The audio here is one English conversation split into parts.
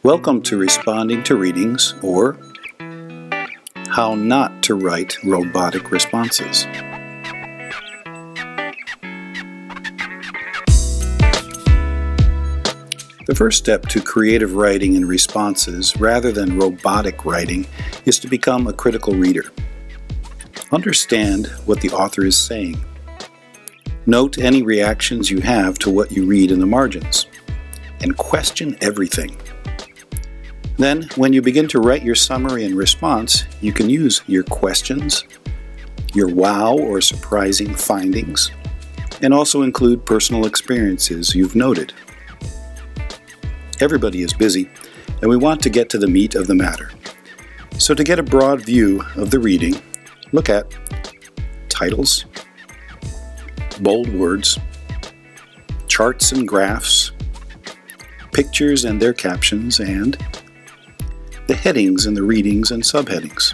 Welcome to Responding to Readings, or How Not to Write Robotic Responses. The first step to creative writing in responses, rather than robotic writing, is to become a critical reader. Understand what the author is saying. Note any reactions you have to what you read in the margins, and question everything. Then, when you begin to write your summary and response, you can use your questions, your wow or surprising findings, and also include personal experiences you've noted. Everybody is busy, and we want to get to the meat of the matter. So to get a broad view of the reading, look at titles, bold words, charts and graphs, pictures and their captions, and the headings in the readings and subheadings.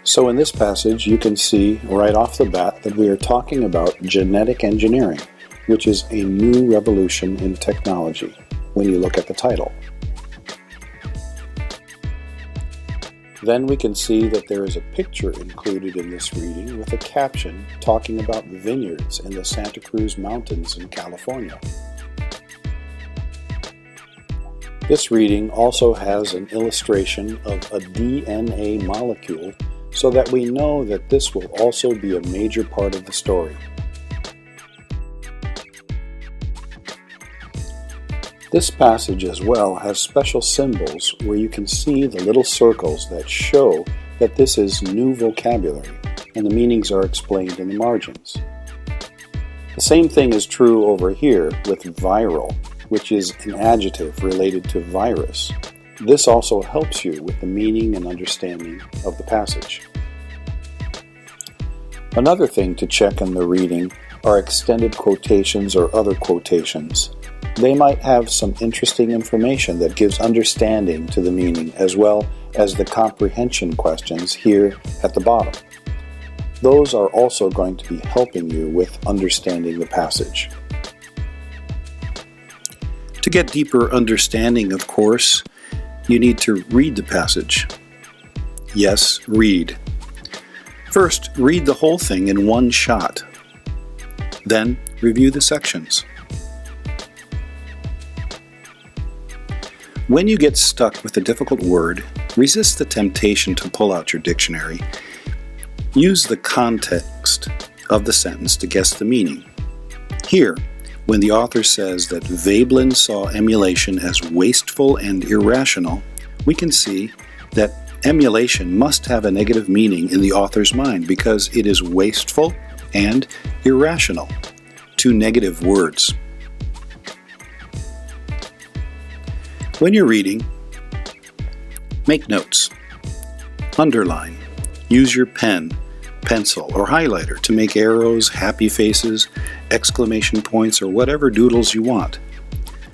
So in this passage, you can see right off the bat that we are talking about genetic engineering, which is a new revolution in technology when you look at the title. Then we can see that there is a picture included in this reading with a caption talking about vineyards in the Santa Cruz Mountains in California. This reading also has an illustration of a DNA molecule so that we know that this will also be a major part of the story. This passage as well has special symbols where you can see the little circles that show that this is new vocabulary, and the meanings are explained in the margins. The same thing is true over here with viral, which is an adjective related to virus. This also helps you with the meaning and understanding of the passage. Another thing to check in the reading are extended quotations or other quotations. They might have some interesting information that gives understanding to the meaning, as well as the comprehension questions here at the bottom. Those are also going to be helping you with understanding the passage. To get deeper understanding, of course, you need to read the passage. Yes, read. First, read the whole thing in one shot. Then, review the sections. When you get stuck with a difficult word, resist the temptation to pull out your dictionary. Use the context of the sentence to guess the meaning. Here, when the author says that Veblen saw emulation as wasteful and irrational, we can see that emulation must have a negative meaning in the author's mind because it is wasteful and irrational, two negative words. When you're reading, make notes, underline, use your pen, pencil, or highlighter to make arrows, happy faces, exclamation points, or whatever doodles you want,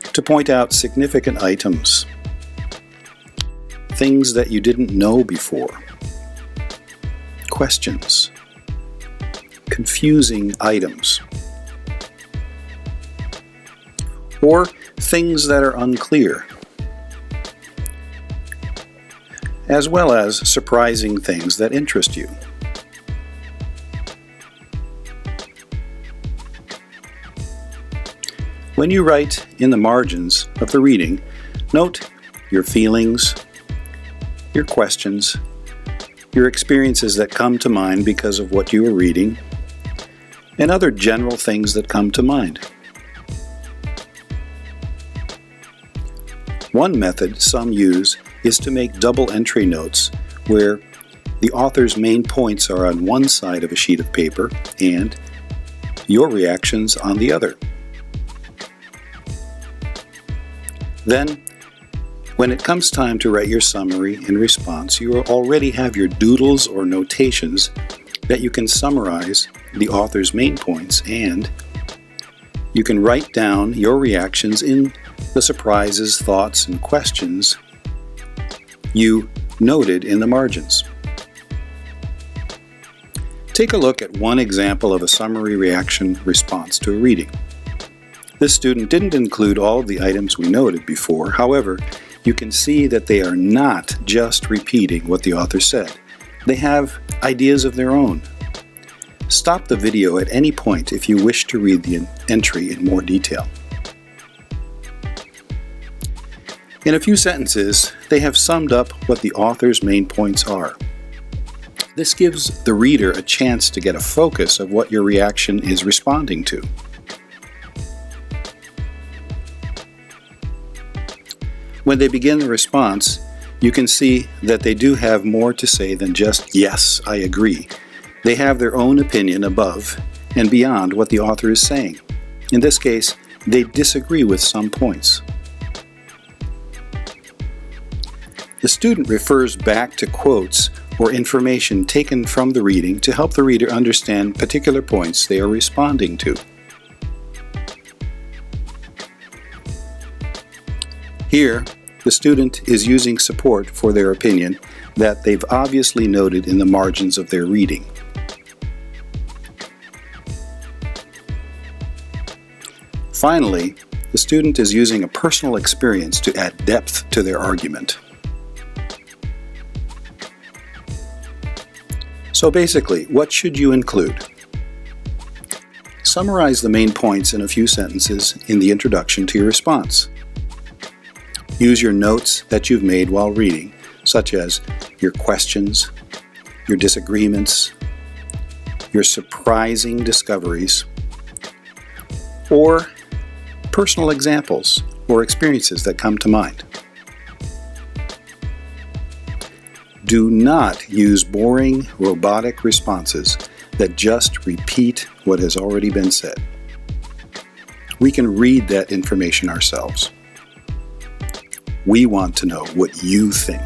to point out significant items, things that you didn't know before, questions, confusing items, or things that are unclear, as well as surprising things that interest you. When you write in the margins of the reading, note your feelings, your questions, your experiences that come to mind because of what you are reading, and other general things that come to mind. One method some use is to make double entry notes where the author's main points are on one side of a sheet of paper and your reactions on the other. Then, when it comes time to write your summary and response, you already have your doodles or notations that you can summarize the author's main points, and you can write down your reactions in the surprises, thoughts, and questions you noted in the margins. Take a look at one example of a summary reaction response to a reading. This student didn't include all of the items we noted before. However, you can see that they are not just repeating what the author said. They have ideas of their own. Stop the video at any point if you wish to read the entry in more detail. In a few sentences, they have summed up what the author's main points are. This gives the reader a chance to get a focus of what your reaction is responding to. When they begin the response, you can see that they do have more to say than just, "Yes, I agree." They have their own opinion above and beyond what the author is saying. In this case, they disagree with some points. The student refers back to quotes or information taken from the reading to help the reader understand particular points they are responding to. Here, the student is using support for their opinion that they've obviously noted in the margins of their reading. Finally, the student is using a personal experience to add depth to their argument. So basically, what should you include? Summarize the main points in a few sentences in the introduction to your response. Use your notes that you've made while reading, such as your questions, your disagreements, your surprising discoveries, or personal examples or experiences that come to mind. Do not use boring, robotic responses that just repeat what has already been said. We can read that information ourselves. We want to know what you think.